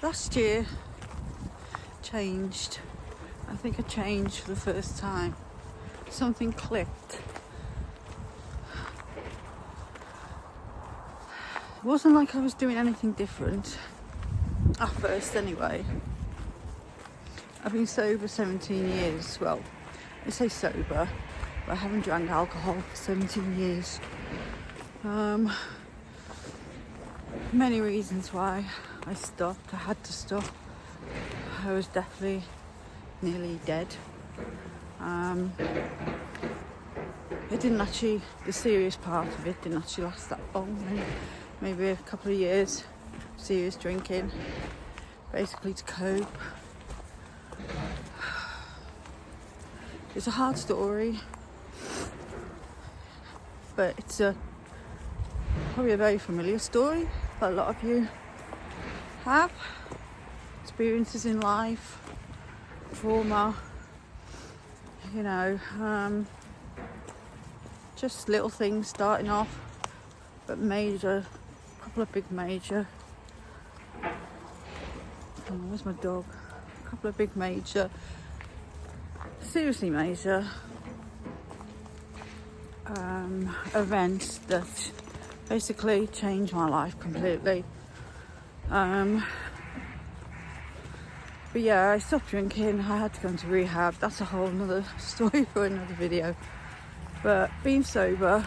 Last year changed. I think I changed for the first time. Something clicked. It wasn't like I was doing anything different at first anyway. I've been sober 17 years. Well, I say sober, but I haven't drank alcohol for 17 years. Many reasons why I stopped. I had to stop. I was definitely nearly dead. It didn't actually, the serious part of it didn't actually last that long. Maybe a couple of years, serious drinking, basically to cope. It's a hard story, but it's probably a very familiar story that a lot of you have. Experiences in life, trauma, just little things starting off, but major, a couple of big major. Oh, where's my dog? A couple of big major, seriously major events that basically changed my life completely. But yeah, I stopped drinking. I had to go into rehab. That's a whole nother story for another video. But being sober,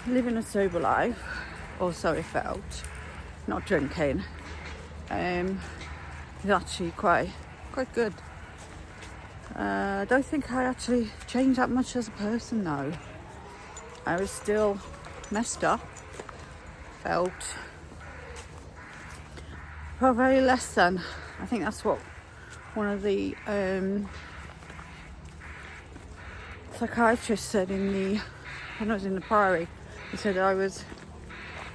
living a sober life, or so it felt, not drinking, is actually quite good. I don't think I actually changed that much as a person though. I was still messed up, felt very less than. I think that's what one of the psychiatrists said when I was in the Priory. He said I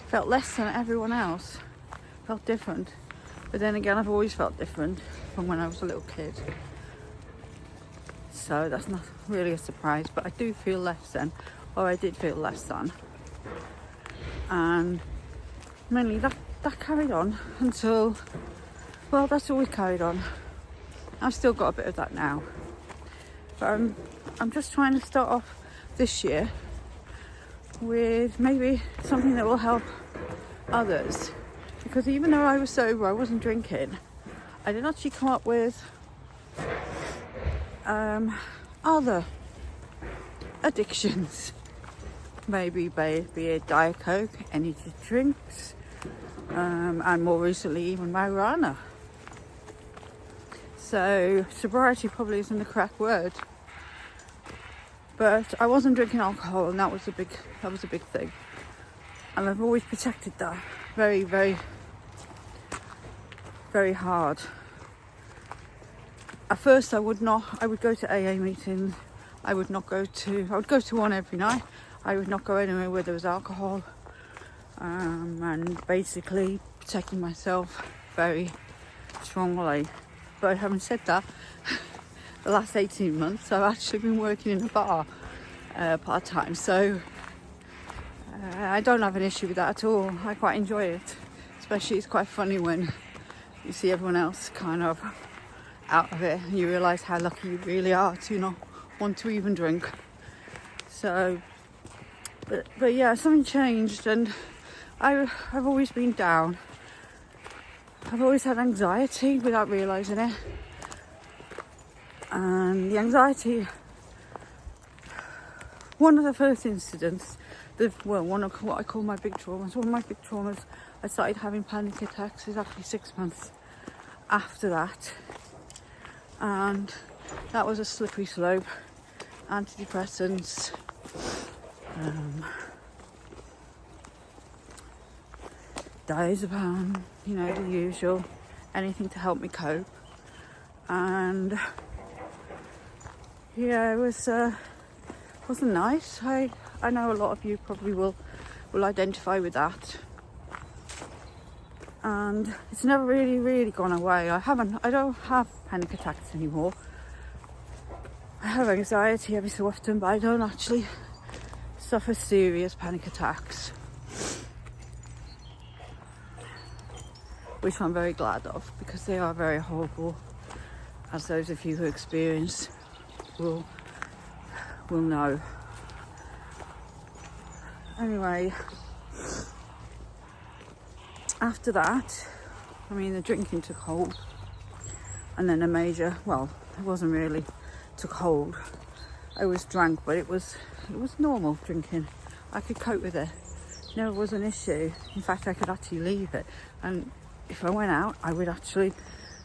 felt less than everyone else, felt different. But then again, I've always felt different from when I was a little kid. So that's not really a surprise, but I do feel less than, or I did feel less than. And mainly that carried on until, well, that's always carried on. I've still got a bit of that now. But I'm just trying to start off this year with maybe something that will help others. Because even though I was sober, I wasn't drinking, I didn't actually come up with other addictions. Maybe be it Diet Coke, energy drinks, and more recently even marijuana. So sobriety probably isn't the correct word, but I wasn't drinking alcohol, and that was a big thing. And I've always protected that very, very, very hard. At first I would go to AA meetings. I would go to one every night. I would not go anywhere where there was alcohol, and basically protecting myself very strongly. But having said that, the last 18 months I've actually been working in a bar part-time, so I don't have an issue with that at all. I quite enjoy it, especially it's quite funny when you see everyone else kind of out of it and you realise how lucky you really are to not want to even drink. So but yeah, something changed, and I've always been down. I've always had anxiety without realising it, and the anxiety, one of the first incidents, one of what I call my big traumas, I started having panic attacks is actually 6 months after that, and that was a slippery slope. Antidepressants, diazepam, the usual, anything to help me cope. And yeah, it wasn't nice. I know a lot of you probably will identify with that, and it's never really gone away. I don't have panic attacks anymore. I have anxiety every so often, but I don't actually suffer serious panic attacks. which I'm very glad of, because they are very horrible, as those of you who experience will know. Anyway, after that, I mean, the drinking took hold, and then it wasn't really took hold. I was drunk, but it was normal drinking. I could cope with it. Never was an issue. In fact, I could actually leave it, and if I went out, I would actually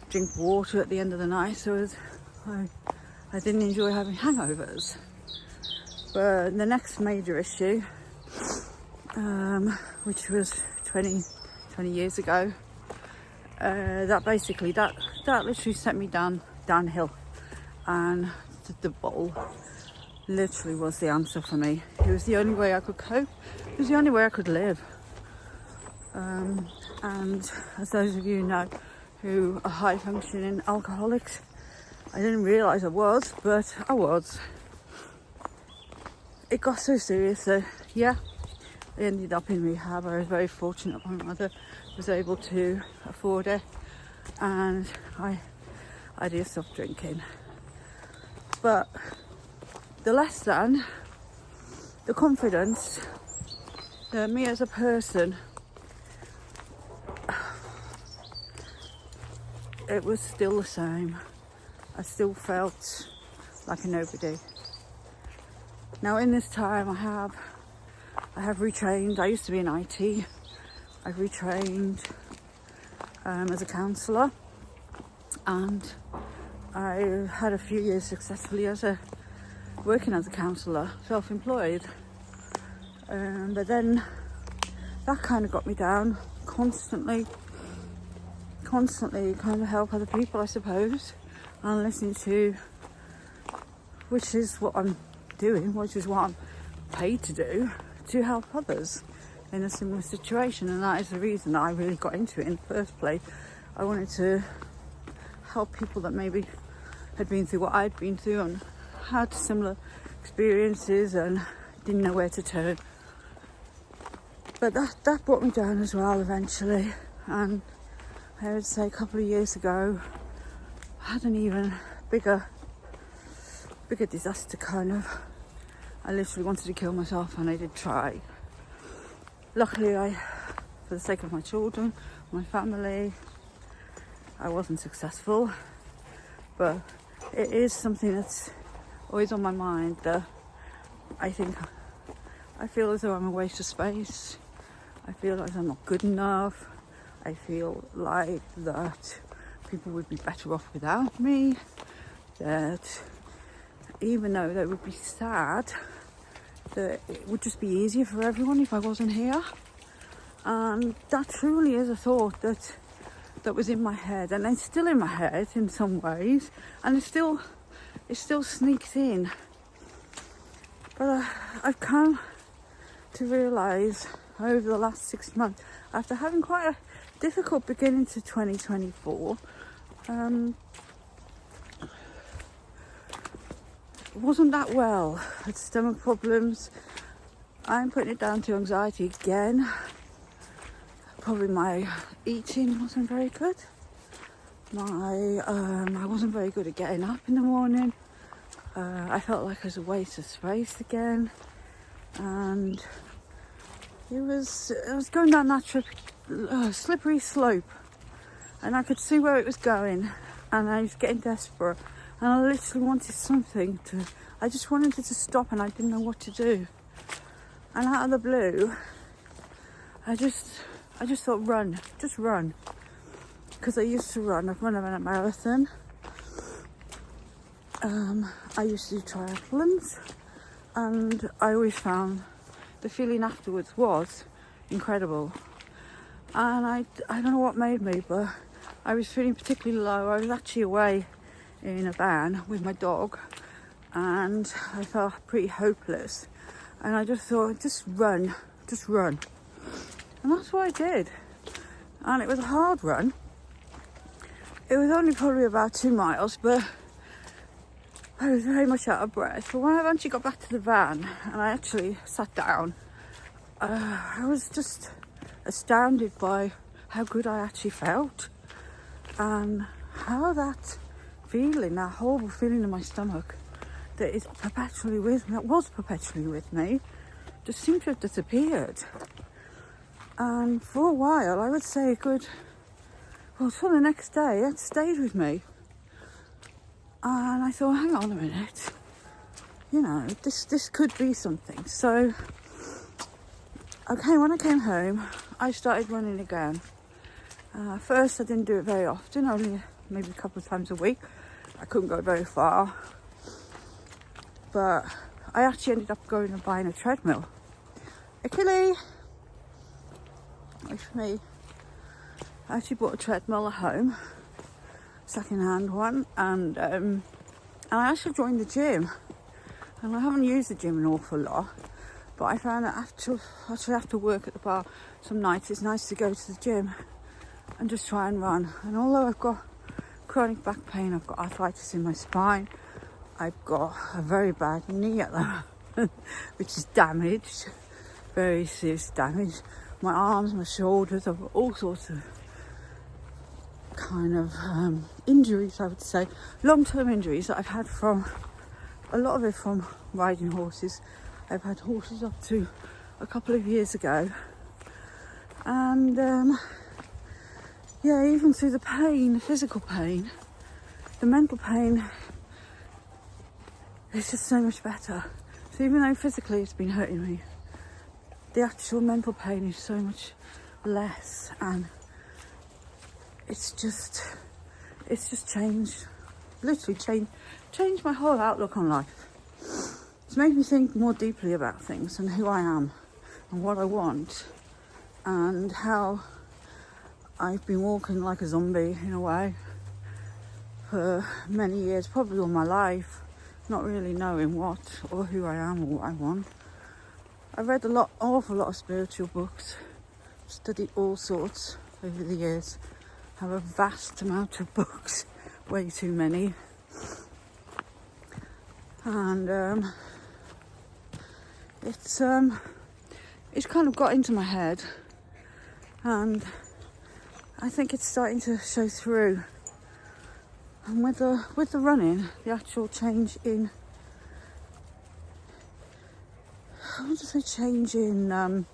drink water at the end of the night, so I didn't enjoy having hangovers. But the next major issue, which was 20 years ago, that literally sent me downhill, and the bowl literally was the answer for me. It was the only way I could cope. It was the only way I could live. And as those of you know who are high functioning alcoholics, I didn't realise I was, but I was. It got so serious that, I ended up in rehab. I was very fortunate my mother was able to afford it, and I did stop drinking. But the lesson, the confidence that me as a person, it was still the same. I still felt like a nobody. Now in this time I have retrained. I used to be in IT. I've retrained as a counsellor, and I had a few years successfully working as a counsellor, self-employed. But then that kind of got me down constantly kind of help other people, I suppose, and listening to, which is what I'm doing, which is what I'm paid to do, to help others in a similar situation. And that is the reason I really got into it in the first place. I wanted to help people that maybe had been through what I'd been through and had similar experiences and didn't know where to turn. But that brought me down as well eventually, and I would say a couple of years ago I had an even bigger disaster kind of. I literally wanted to kill myself, and I did try. Luckily, for the sake of my children, my family, I wasn't successful. But it is something that's always on my mind, that I feel as though I'm a waste of space. I feel like I'm not good enough. I feel like that people would be better off without me. That even though they would be sad, that it would just be easier for everyone if I wasn't here. And that truly is a thought that was in my head, and it's still in my head in some ways, and it still sneaks in. But I've come to realise over the last 6 months, after having quite a difficult beginning to 2024, wasn't that well. Had stomach problems. I'm putting it down to anxiety again. Probably my eating wasn't very good. I wasn't very good at getting up in the morning. I felt like it was a waste of space again, and I was going down that slippery slope, and I could see where it was going, and I was getting desperate, and I literally wanted I just wanted it to stop, and I didn't know what to do. And out of the blue, I just thought, run, because I used to run. I've run a marathon. I used to do triathlons, and I always found the feeling afterwards was incredible. And I don't know what made me, but I was feeling particularly low. I was actually away in a van with my dog, and I felt pretty hopeless. And I just thought, just run. And that's what I did. And it was a hard run. It was only probably about 2 miles, but I was very much out of breath. But when I eventually got back to the van and I actually sat down, I was just astounded by how good I actually felt, and how that feeling, that horrible feeling in my stomach that is perpetually with me, that was perpetually with me, just seemed to have disappeared. And for a while, I would say till the next day, it stayed with me. And I thought, hang on a minute, this could be something. So, okay, when I came home, I started running again. First, I didn't do it very often, only maybe a couple of times a week. I couldn't go very far. But I actually ended up going and buying a treadmill. Achille! Wait for me. I actually bought a treadmill at home, second-hand one, and I actually joined the gym. And I haven't used the gym an awful lot, but I found that after work at the bar, some nights it's nice to go to the gym and just try and run. And although I've got chronic back pain, I've got arthritis in my spine, I've got a very bad knee at the moment, which is damaged, very serious damage. My arms, my shoulders, I've got all sorts of kind of injuries, I would say, long-term injuries that I've had from, a lot of it from riding horses. I've had horses up to a couple of years ago, and even through the pain, the physical pain, the mental pain, it's just so much better. So even though physically it's been hurting me, the actual mental pain is so much less, and it's just changed, literally changed my whole outlook on life. It's made me think more deeply about things and who I am and what I want, and how I've been walking like a zombie in a way for many years, probably all my life, not really knowing what or who I am or what I want. I've read awful lot of spiritual books, studied all sorts over the years, have a vast amount of books, way too many. And it's kind of got into my head, and I think it's starting to show through. And with the running, the actual change in, I wouldn't say change in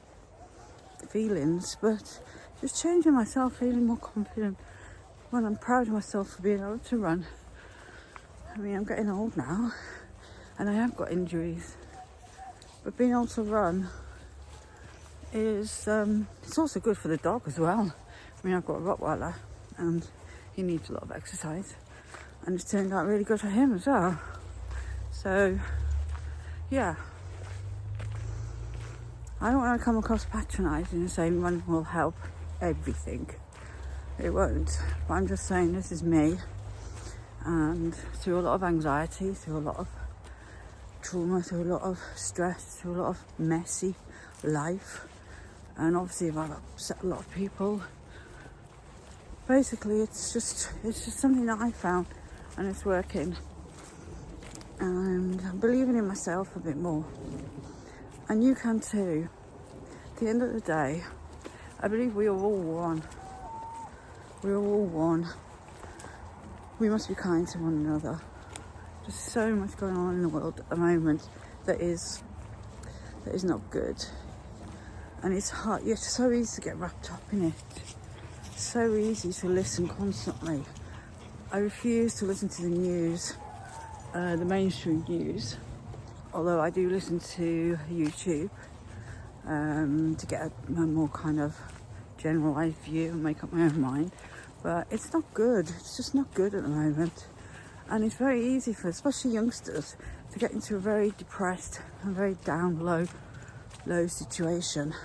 feelings, but just changing myself, feeling more confident, when I'm proud of myself for being able to run. I mean, I'm getting old now, and I have got injuries, but being able to run is, it's also good for the dog as well. I mean, I've got a Rottweiler, and he needs a lot of exercise, and it's turned out really good for him as well. So, yeah. I don't want to come across patronising and saying running will help everything. It won't. But I'm just saying this is me, and through a lot of anxiety, through a lot of trauma, through a lot of stress, through a lot of messy life, and obviously I've upset a lot of people. Basically, it's just something that I found, and it's working, and I'm believing in myself a bit more, and you can too. At the end of the day, I believe we are all one. We are all one. We must be kind to one another. There's so much going on in the world at the moment that is not good, and it's hard. It's so easy to get wrapped up in it. So easy to listen constantly. I refuse to listen to the news, the mainstream news, although I do listen to YouTube to get a more kind of generalised view and make up my own mind. But it's not good. It's just not good at the moment. And it's very easy for especially youngsters to get into a very depressed and very down low situation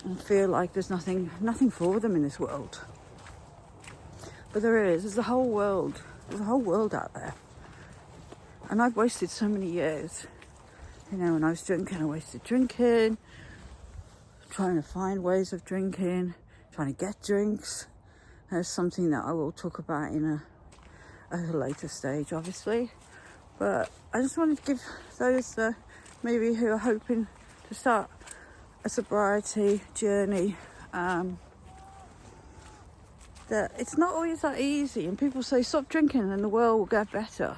and feel like there's nothing for them in this world. But there is. There's a whole world out there. And I've wasted so many years. When I was drinking, I wasted drinking, trying to find ways of drinking, trying to get drinks. There's something that I will talk about at a later stage, obviously. But I just wanted to give those maybe who are hoping to start a sobriety journey that it's not always that easy, and people say stop drinking and the world will get better.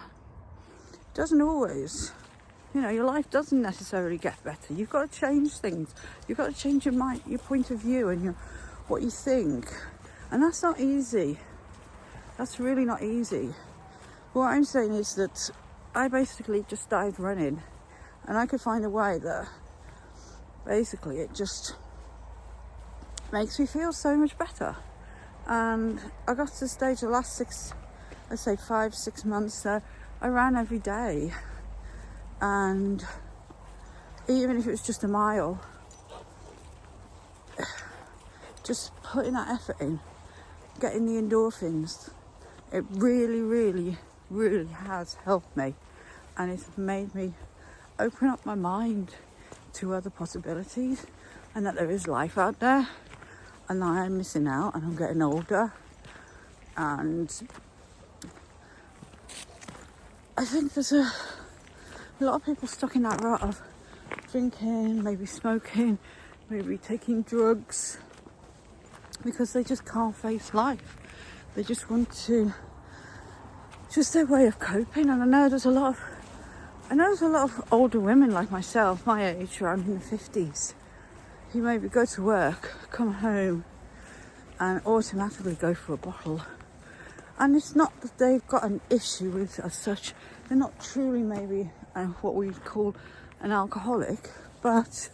It doesn't always. You know, your life doesn't necessarily get better. You've got to change things. You've got to change your mind, your point of view, and what you think. And that's not easy. That's really not easy. What I'm saying is that I basically just started running, and I could find a way that basically it just makes me feel so much better. And I got to the stage the last 5-6 months that I ran every day. And even if it was just a mile, just putting that effort in, getting the endorphins, it really, really, really has helped me. And it's made me open up my mind to other possibilities, and that there is life out there, and that I'm missing out, and I'm getting older. And I think there's a lot of people stuck in that rut of drinking, maybe smoking, maybe taking drugs, because they just can't face life. They just want to, just their way of coping. And I know there's a lot of older women like myself, my age, around in the 50s, who maybe go to work, come home, and automatically go for a bottle. And it's not that they've got an issue with as such. They're not truly maybe what we call an alcoholic, but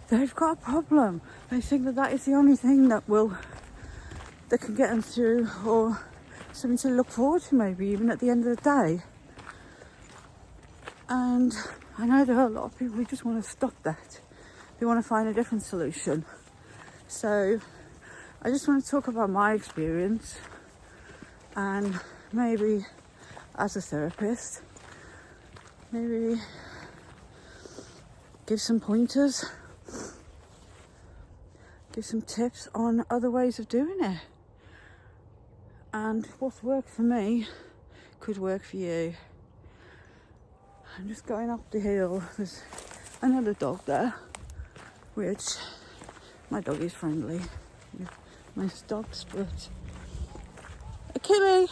they've got a problem. They think that is the only thing that can get them through, or something to look forward to, maybe even at the end of the day. And I know there are a lot of people who just want to stop that. They want to find a different solution. So I just want to talk about my experience, and maybe as a therapist, maybe give some pointers, give some tips on other ways of doing it. And what's worked for me could work for you. I'm just going up the hill. There's another dog there, which my dog is friendly with most dogs, but Achille!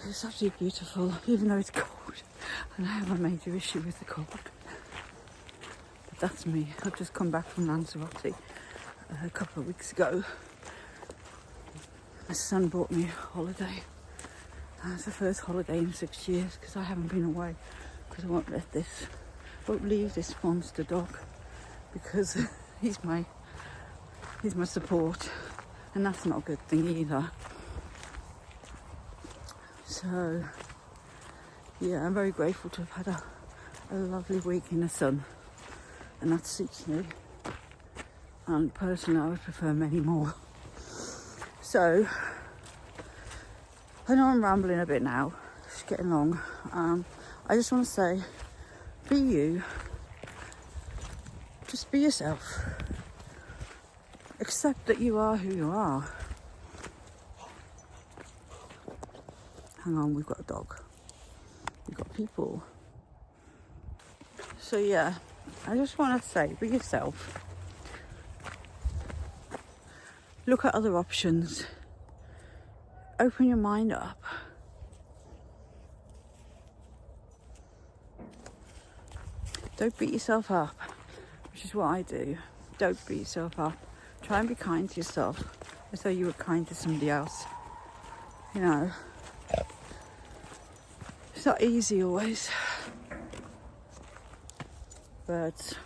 It's absolutely beautiful, even though it's cold, and I have a major issue with the cold. But that's me. I've just come back from Sobriety a couple of weeks ago. My son bought me a holiday. It's the first holiday in 6 years, because I haven't been away, because I won't leave this monster dog, because he's my support, and that's not a good thing either. So yeah, I'm very grateful to have had a lovely week in the sun, and that suits me. And personally, I would prefer many more. So I know I'm rambling a bit now, it's getting long. I just want to say, be you, just be yourself, accept that you are who you are. Hang on, we've got a dog, we've got people. So yeah, I just want to say, be yourself, look at other options, open your mind up. Don't beat yourself up, which is what I do. Don't beat yourself up. Try and be kind to yourself as though you were kind to somebody else. You know, it's not easy always, but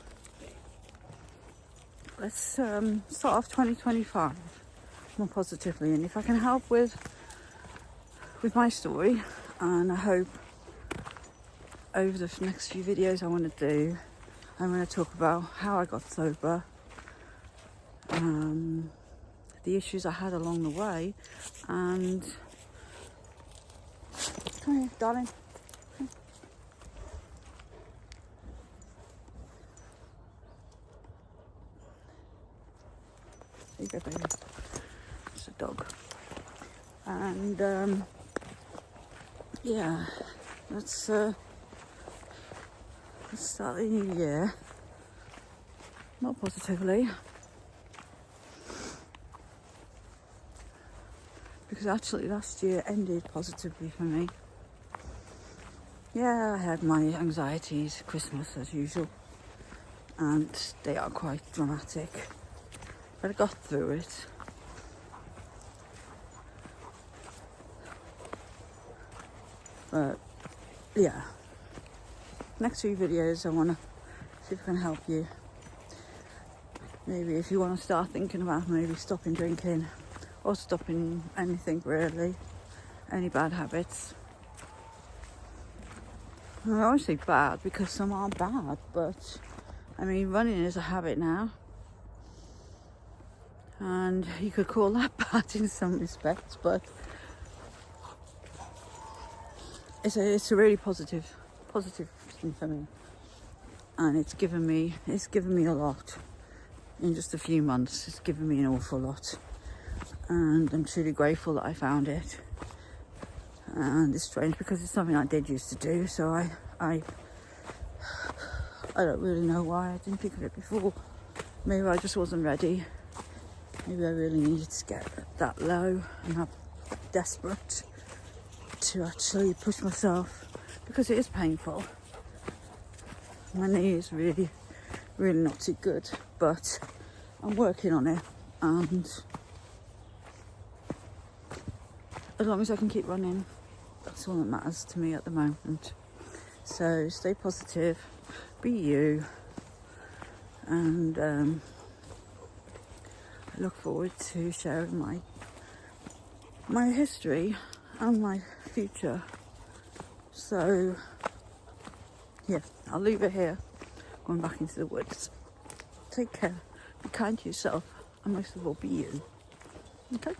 let's start off 2025 more positively. And if I can help with my story, and I hope over the next few videos I want to do, I'm going to talk about how I got sober, the issues I had along the way, and come here, darling. There you go, baby. It's a dog. And yeah, let's start the new year more positively, because actually last year ended positively for me. Yeah, I had my anxieties at Christmas as usual, and they are quite dramatic, but I got through it. But yeah, next few videos I want to see if I can help you. Maybe if you want to start thinking about maybe stopping drinking or stopping anything really, any bad habits. I always say bad because some are bad, but I mean running is a habit now, and you could call that bad in some respects, but it's a really positive thing for me, and it's given me a lot in just a few months. It's given me an awful lot, and I'm truly grateful that I found it. And it's strange because it's something I did used to do, so I don't really know why I didn't think of it before. Maybe I just wasn't ready. Maybe I really needed to get that low, and I'm desperate to actually push myself, because it is painful. My knee is really not too good, but I'm working on it, and as long as I can keep running, that's all that matters to me at the moment. So stay positive, be you, and I look forward to sharing my history and my future. So yeah, I'll leave it here, going back into the woods. Take care, be kind to yourself, and most of all, be you. Okay?